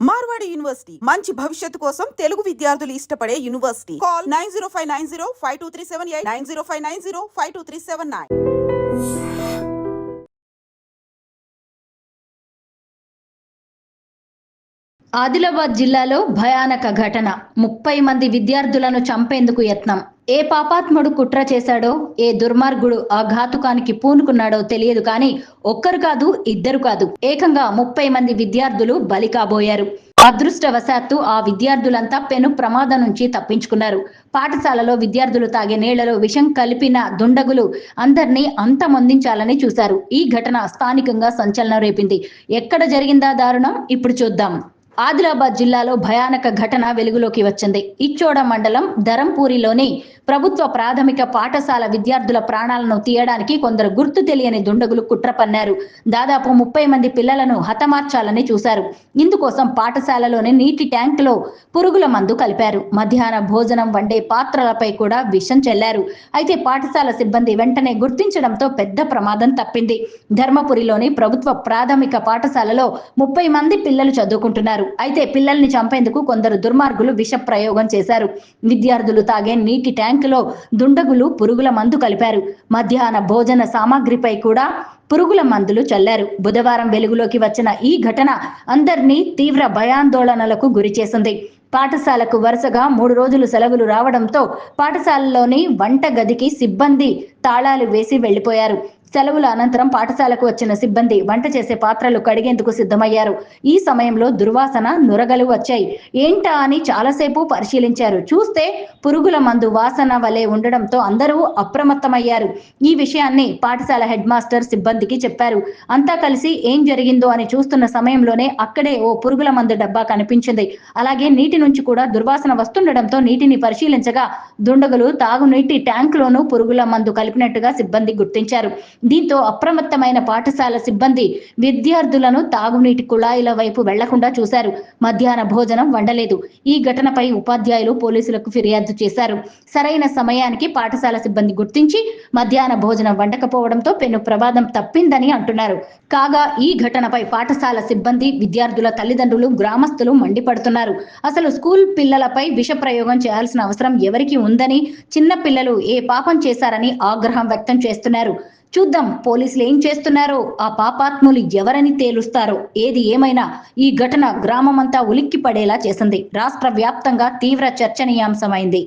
Marwadi university మంచి భవిష్యత్తు కోసం తెలుగు విద్యార్థులు ఇష్టపడే యూనివర్సిటీ. కాల్ 9059052378 9059052379. ఆదిలాబాద్ జిల్లాలో భయానక ఘటన. 30 మంది విద్యార్థులను చంపేందుకు యత్నం. ఏ పాపాత్ముడు కుట్ర చేశాడో, ఏ దుర్మార్గుడు ఆ ఘాతుకానికి పూనుకున్నాడో తెలియదు కానీ ఒక్కరు కాదు, ఇద్దరు కాదు, ఏకంగా 30 మంది విద్యార్థులు బలి కాబోయారు. అదృష్టవశాత్తు ఆ విద్యార్థులంతా పెను ప్రమాదం నుంచి తప్పించుకున్నారు. పాఠశాలలో విద్యార్థులు తాగే నీళ్లలో విషం కలిపిన దుండగులు అందరినీ అంతమొందించాలని చూశారు. ఈ ఘటన స్థానికంగా సంచలనం రేపింది. ఎక్కడ జరిగిందా దారుణం, ఇప్పుడు చూద్దాం. ఆదిలాబాద్ జిల్లాలో భయానక ఘటన వెలుగులోకి వచ్చింది. ఇచ్చోడ మండలం ధరంపూరిలోని ప్రభుత్వ ప్రాథమిక పాఠశాల విద్యార్థుల ప్రాణాలను తీయడానికి కొందరు గుర్తు తెలియని దుండగులు కుట్ర పన్నారు. దాదాపు 30 మంది పిల్లలను హతమార్చాలని చూశారు. ఇందుకోసం పాఠశాలలోని నీటి ట్యాంకులో పురుగుల మందు కలిపారు. మధ్యాహ్న భోజనం వండే పాత్రలపై కూడా విషం చెల్లారు. అయితే పాఠశాల సిబ్బంది వెంటనే గుర్తించడంతో పెద్ద ప్రమాదం తప్పింది. ధర్మపురిలోని ప్రభుత్వ ప్రాథమిక పాఠశాలలో 30 మంది పిల్లలు చదువుకుంటున్నారు. అయితే పిల్లల్ని చంపేందుకు కొందరు దుర్మార్గులు విష ప్రయోగం చేశారు. విద్యార్థులు తాగే నీటి ట్యాంకులో దుండగులు పురుగుల మందు కలిపారు. మధ్యాహ్న భోజన సామాగ్రిపై కూడా పురుగుల మందులు చల్లారు. బుధవారం వెలుగులోకి వచ్చిన ఈ ఘటన అందరినీ తీవ్ర భయాందోళనలకు గురిచేసింది. పాఠశాలకు వరుసగా 3 రోజులు సెలవులు రావడంతో పాఠశాలలోని వంట గదికి సిబ్బంది తాళాలు వేసి వెళ్లిపోయారు. సెలవుల అనంతరం పాఠశాలకు వచ్చిన సిబ్బంది వంట చేసే పాత్రలు కడిగేందుకు సిద్ధమయ్యారు. ఈ సమయంలో దుర్వాసన నురగలు వచ్చాయి. ఏంటా అని చాలాసేపు పరిశీలించారు. చూస్తే పురుగుల మందు వాసన వలె ఉండడంతో అందరూ అప్రమత్తమయ్యారు. ఈ విషయాన్ని పాఠశాల హెడ్ మాస్టర్ సిబ్బందికి చెప్పారు. అంతా కలిసి ఏం జరిగిందో అని చూస్తున్న సమయంలోనే అక్కడే ఓ పురుగుల మందు డబ్బా కనిపించింది. అలాగే నీటి నుంచి కూడా దుర్వాసన వస్తుండడంతో నీటిని పరిశీలించగా దుండగులు తాగునీటి ట్యాంకులోనూ పురుగుల మందు కలిపినట్టుగా సిబ్బంది గుర్తించారు. దీంతో అప్రమత్తమైన పాఠశాల సిబ్బంది విద్యార్థులను తాగునీటి కుళాయిల వైపు వెళ్లకుండా చూశారు. మధ్యాహ్న భోజనం వండలేదు. ఈ ఘటనపై ఉపాధ్యాయులు పోలీసులకు ఫిర్యాదు చేశారు. సరైన సమయానికి పాఠశాల సిబ్బంది గుర్తించి మధ్యాహ్న భోజనం వండకపోవడంతో పెను ప్రమాదం తప్పిందని అంటున్నారు. కాగా ఈ ఘటనపై పాఠశాల సిబ్బంది, విద్యార్థుల తల్లిదండ్రులు, గ్రామస్తులు మండిపడుతున్నారు. అసలు స్కూల్ పిల్లలపై విష ప్రయోగం చేయాల్సిన అవసరం ఎవరికి ఉందని, చిన్న పిల్లలు ఏ పాపం చేశారని ఆగ్రహం వ్యక్తం చేస్తున్నారు. చూద్దాం పోలీసులు ఏం చేస్తున్నారో, ఆ పాపాత్ములు ఎవరని తేలుస్తారో. ఏది ఏమైనా ఈ ఘటన గ్రామమంతా ఉలిక్కి పడేలా చేసింది. రాష్ట్ర వ్యాప్తంగా తీవ్ర చర్చనీయాంశమైంది.